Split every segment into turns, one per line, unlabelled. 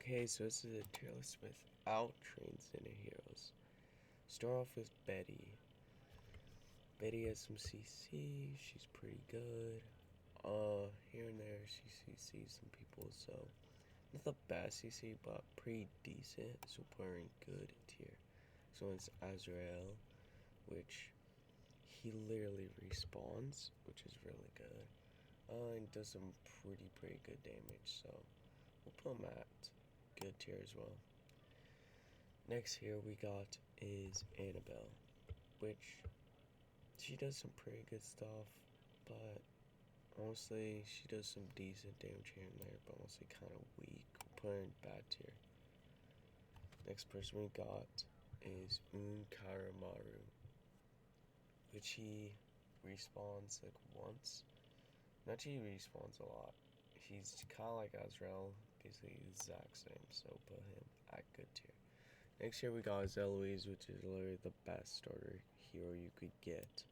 Okay, so this is a tier list without Transcendent heroes. Start off with Betty. Betty has some CC, she's pretty good. Here and there she CC's some people, so not the best CC, but pretty decent, so put her in good tier. So it's Azrael, which he literally respawns, which is really good. And does some pretty good damage, so we'll put him at good tier as well. Next here we got is Annabelle, which she does some pretty good stuff, but honestly she does some decent damage here and there, but honestly kind of weak. We'll put her in bad tier. Next person we got is Unkaramaru, which he respawns like once. Not he respawns a lot. He's kind of like Azrael, basically the exact same, so put him at good tier. Next here we got is Eloise, which is literally the best starter hero you could get.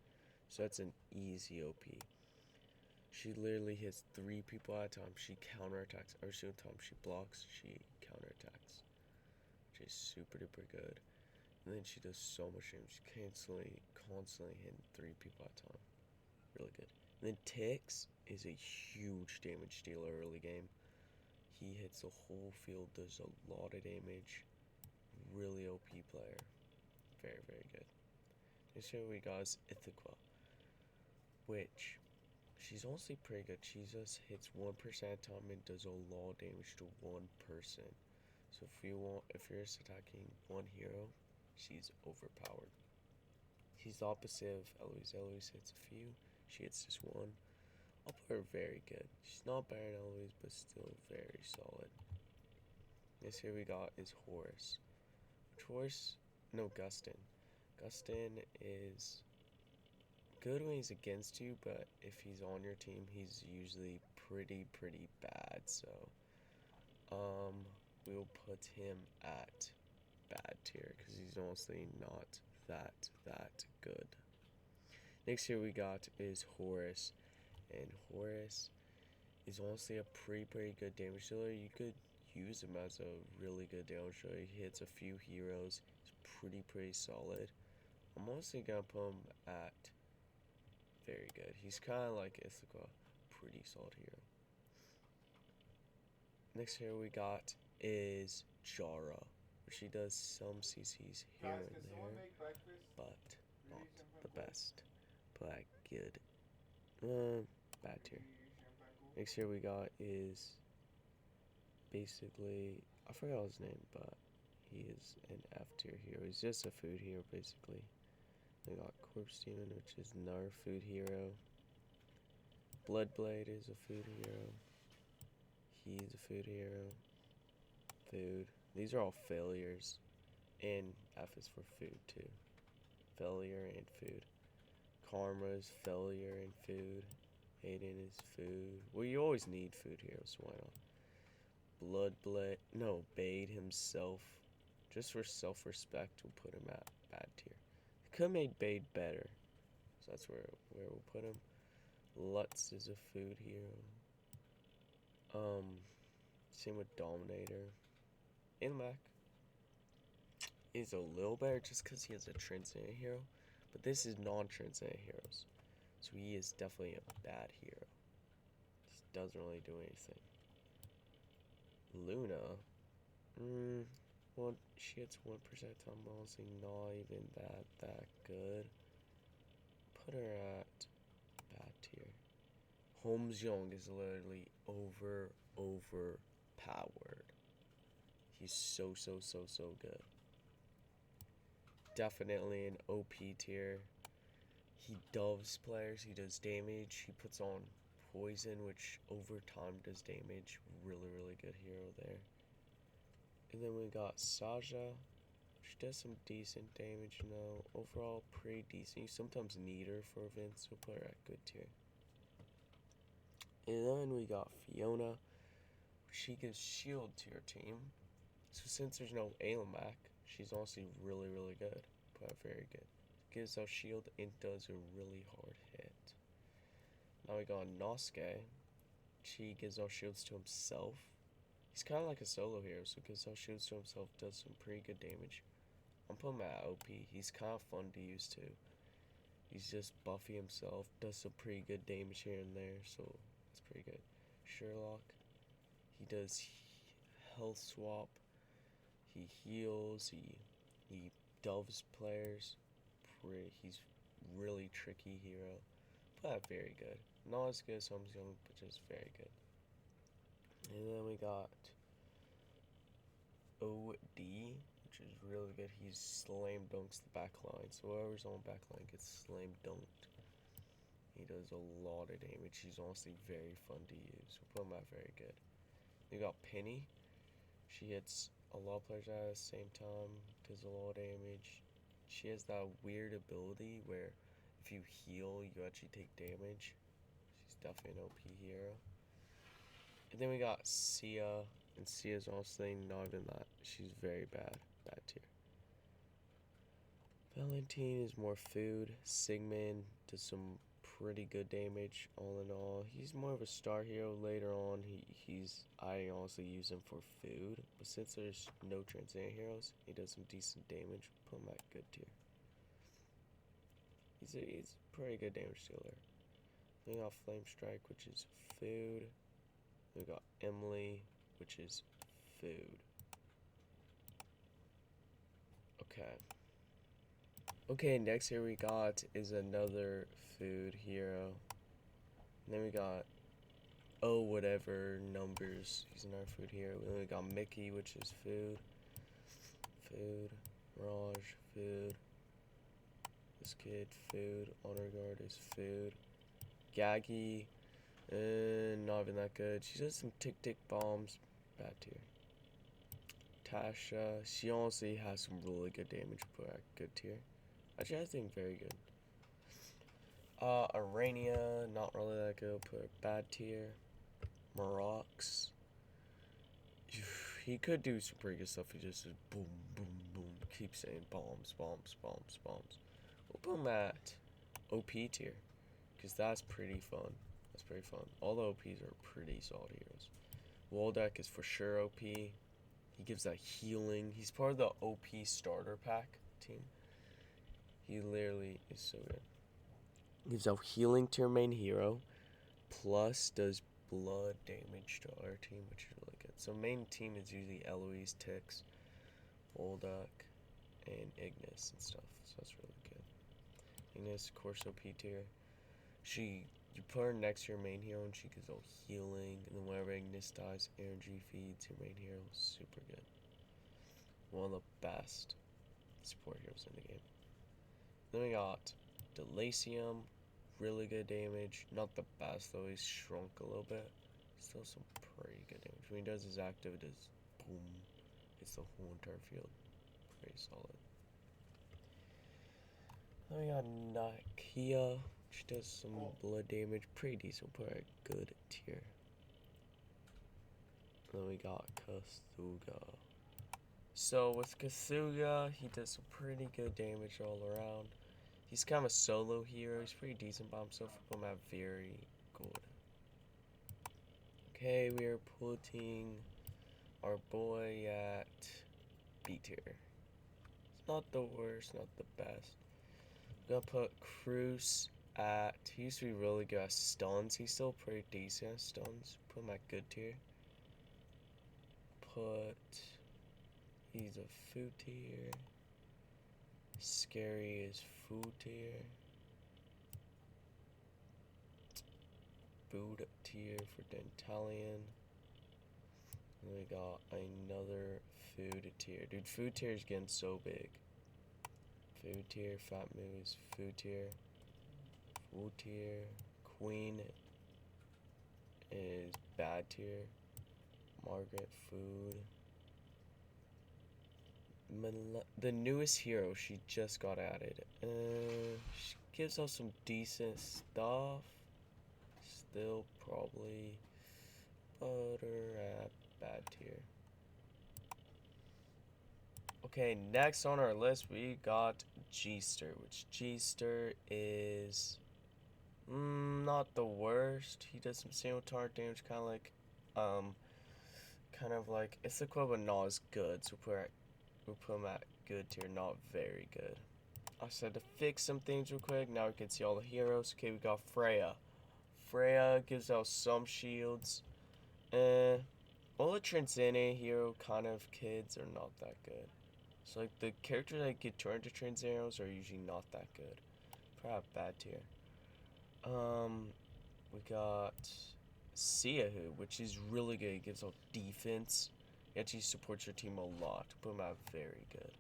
So that's an easy OP. She literally hits 3 people at a time. She counterattacks every single time she blocks, she counterattacks, which is super duper good. And then she does so much damage, constantly hitting 3 people at a time. Really good. And then Tix is a huge damage dealer early game. He hits the whole field, does a lot of damage. Really OP player. Very good. Next here we got is Ithaca, which she's honestly pretty good. She just hits 1% at a time and does a lot of damage to one person. So if you're just attacking one hero, she's overpowered. She's the opposite of Eloise. Eloise hits a few, she hits just one. I'll put her very good. She's not better than Eloise, but still very solid. Next here we got is Horus. Gustin. Gustin is good when he's against you, but if he's on your team, he's usually pretty bad. So, we'll put him at bad tier because he's honestly not that good. Next here we got is Horus, and Horus is honestly a pretty good damage dealer. You could use him as a really good damage dealer. He hits a few heroes. He's pretty solid. I'm mostly gonna put him at very good. He's kind of like Ithaca, pretty solid hero. Next here we got is Jara. She does some CCs here and there, but not the best. But good. Bad tier. Next here we got is basically, I forgot his name, but he is an F tier hero. He's just a food hero basically. We got Corpse Demon, which is another food hero. Bloodblade is a food hero. He's a food hero. Food. These are all failures. And F is for food too. Failure and food. Karma is failure and food. Aiden is food. Well, you always need food heroes, so why not? Bade himself. Just for self-respect, we'll put him at bad tier. Could have made Bade better, so that's where we'll put him. Lutz is a food hero. Same with Dominator. Ilmac is a little better just because he has a Transcendent hero, but this is non-Transcendent heroes, so he is definitely a bad hero. Just doesn't really do anything. Luna, well, she hits 1% time, honestly not even that good. Put her at bad tier. Holmes Young is literally overpowered. He's so good. Definitely an OP tier. He doves players, he does damage, he puts on poison, which over time does damage. Really good hero there. And then we got Saja, which does some decent damage, overall pretty decent. You sometimes need her for events, so put her at good tier. And then we got Fiona. She gives shield to your team. So since there's no Ailmac, she's honestly really good. Put her very good. Gives out shield and does a really hard hit. Now we got Nosuke. She gives out shields to himself. He's kind of like a solo hero, so Gazelle shoots to himself, does some pretty good damage. I'm putting him at OP. He's kind of fun to use too. He's just buffy himself, does some pretty good damage here and there, so that's pretty good. Sherlock, he does health swap, he heals, he delves players. He's really tricky hero, but very good. Not as good as Holmes Young, but just very good. And then we got OD, which is really good. He slam dunks the back line, so whoever's on back line gets slam dunked. He does a lot of damage. He's honestly very fun to use. We'll put him out very good. We got Penny. She hits a lot of players at the same time, does a lot of damage. She has that weird ability where if you heal, you actually take damage. She's definitely an OP hero. And then we got Sia, and Sia's honestly not even that. She's very bad tier. Valentine is more food. Sigmund does some pretty good damage all in all. He's more of a star hero later on. I honestly use him for food, but since there's no Transcendence heroes, he does some decent damage. Put him at good tier. He's a pretty good damage dealer. We got Flame Strike, which is food. We got Emily, which is food. Okay, next here we got is another food hero. And then we got whatever numbers. He's another food hero. Then we got Mickey, which is food. Food. Raj, food. This kid, food. Honor Guard is food. Gaggy, not even that good. She does some tick bombs. Bad tier. Tasha, she honestly has some really good damage, but at good tier. Actually, I think very good. Arania, not really that good, put bad tier. Marox, he could do some pretty good stuff. He just says boom, boom, boom, keeps saying bombs. We'll put him at OP tier, because that's pretty fun. All the OPs are pretty solid heroes. Waldeck is for sure OP. He gives that healing. He's part of the OP starter pack team. He literally is so good. Gives out healing to your main hero, plus does blood damage to our team, which is really good. So main team is usually Eloise, Tix, Bolduck, and Ignis and stuff. So that's really good. Ignis, of course, OP tier. You put her next to your main hero and she gives out healing, and then whenever Ignis dies, energy feeds your main hero. Super good. One of the best support heroes in the game. Then we got Delacium, really good damage. Not the best though, he's shrunk a little bit. Still some pretty good damage. When he does his active, it does boom. It's the whole entire field. Pretty solid. Then we got Nakia, which does some blood damage. Pretty decent, but a good tier. Then we got Kasuga. So with Kasuga, he does some pretty good damage all around. He's kind of a solo hero. He's pretty decent by himself. Put him at very good. Okay, we are putting our boy at B tier. It's not the worst, not the best. We're gonna put Cruz at. He used to be really good at stuns. He's still pretty decent at stuns. Put him at good tier. He's a food tier. Scary is food tier. Food tier for Dentalian. And we got another food tier. Dude, food tier is getting so big. Food tier, Fat Moose, food tier. Food tier. Queen is bad tier. Margaret, food. The newest hero, she just got added. She gives us some decent stuff. Still probably Fodder at bad tier. Okay, next on our list we got G-Ster, which G-Ster is not the worst. He does some single target damage, kind kind of like, it's the equivalent not as good, so we put them at good tier, not very good. I said to fix some things real quick. Now we can see all the heroes. Okay, we got Freya. Freya gives out some shields. All the Transcendent hero kind of kids are not that good. So like the characters that get turned to Transcendents are usually not that good. Probably bad tier. We got Siahu, which is really good. It gives out defense. It actually supports your team a lot. Put him out very good.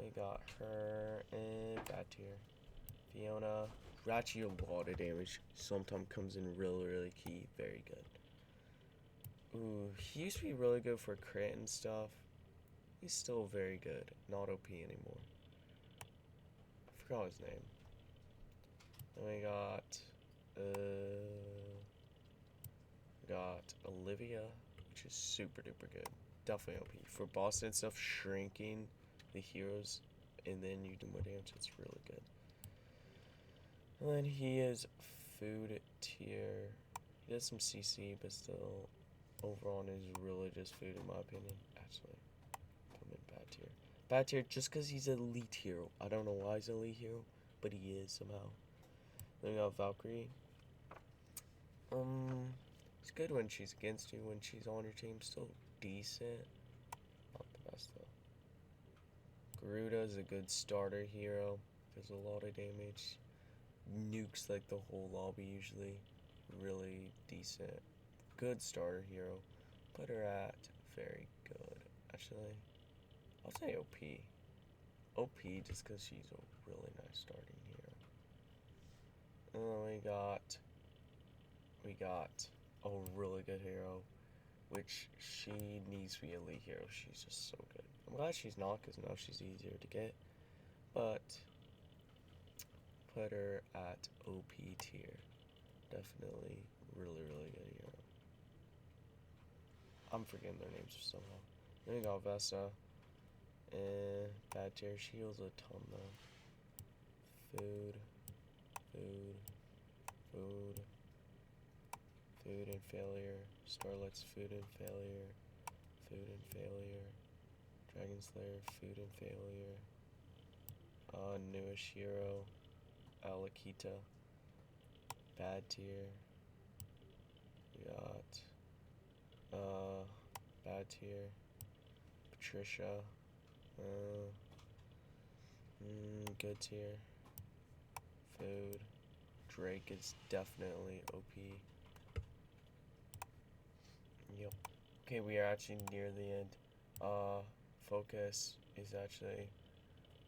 We got her and bad tier. Fiona. Actually a lot of damage. Sometimes comes in really key. Very good. Ooh, he used to be really good for crit and stuff. He's still very good. Not OP anymore. I forgot his name. Then we got Olivia, which is super duper good. Definitely OP. For boss and stuff, shrinking the heroes and then you do more damage, it's really good. And then he is food tier. He does some CC, but still overall is really just food in my opinion. Actually, put him in bad tier. Bad tier just because he's an elite hero. I don't know why he's an elite hero, but he is somehow. Then we got Valkyrie. It's good when she's against you. When she's on your team, still decent. Not the best though. Garuda is a good starter hero. Does a lot of damage. Nukes like the whole lobby usually. Really decent. Good starter hero. Put her at very good. Actually, I'll say OP. OP just because she's a really nice starting hero. And then we got a really good hero, which she needs to be elite hero. She's just so good. I'm glad she's not, because now she's easier to get. But put her at OP tier. Definitely really good hero. I'm forgetting their names somehow. Then we got Vesta. Bad tier. She heals a ton though. Food and failure. Starlight's food and failure. Dragon Slayer, food and failure. Newish hero. Alakita. Bad tier. We got bad tier. Patricia. Good tier. Food. Drake is definitely OP. Yep. Okay, we are actually near the end. Focus is actually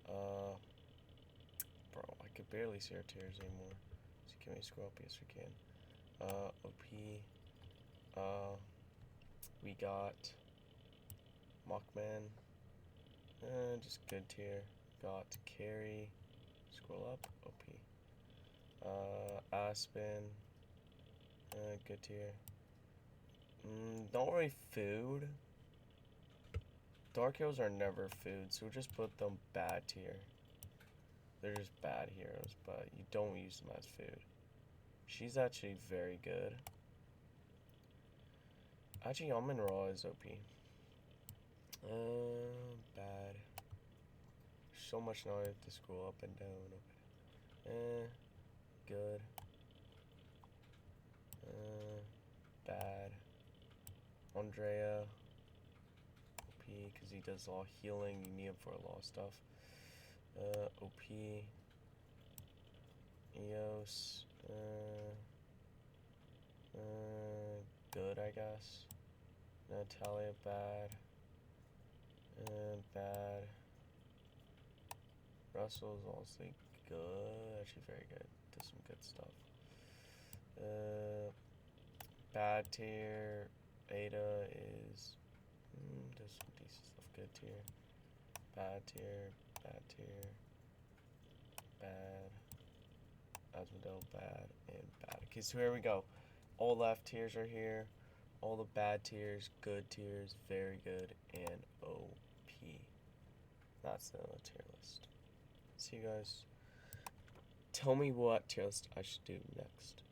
bro, I could barely see our tiers anymore. So can we scroll up? Yes we can. OP. We got Mockman. Just good tier. Got Carry. Scroll up. OP. Aspen. Good tier. Don't worry, food. Dark heroes are never food, so just put them bad tier. They're just bad heroes, but you don't use them as food. She's actually very good. Actually, Almond Raw is OP. Bad. So much now I have to scroll up and down. Good. Bad. Andrea. OP, because he does all healing. You need him for a lot of stuff. OP. Eos. Good, I guess. Natalia, bad. Bad. Russell's also good. Actually, very good. Does some good stuff. Bad tier. Ada is does some decent stuff. Good tier. Bad tier. Bad tier. Bad. Asmodel, bad, and bad. Okay, so here we go. All left tiers are here. All the bad tiers, good tiers, very good, and OP. That's the tier list. See you guys. Tell me what tier list I should do next.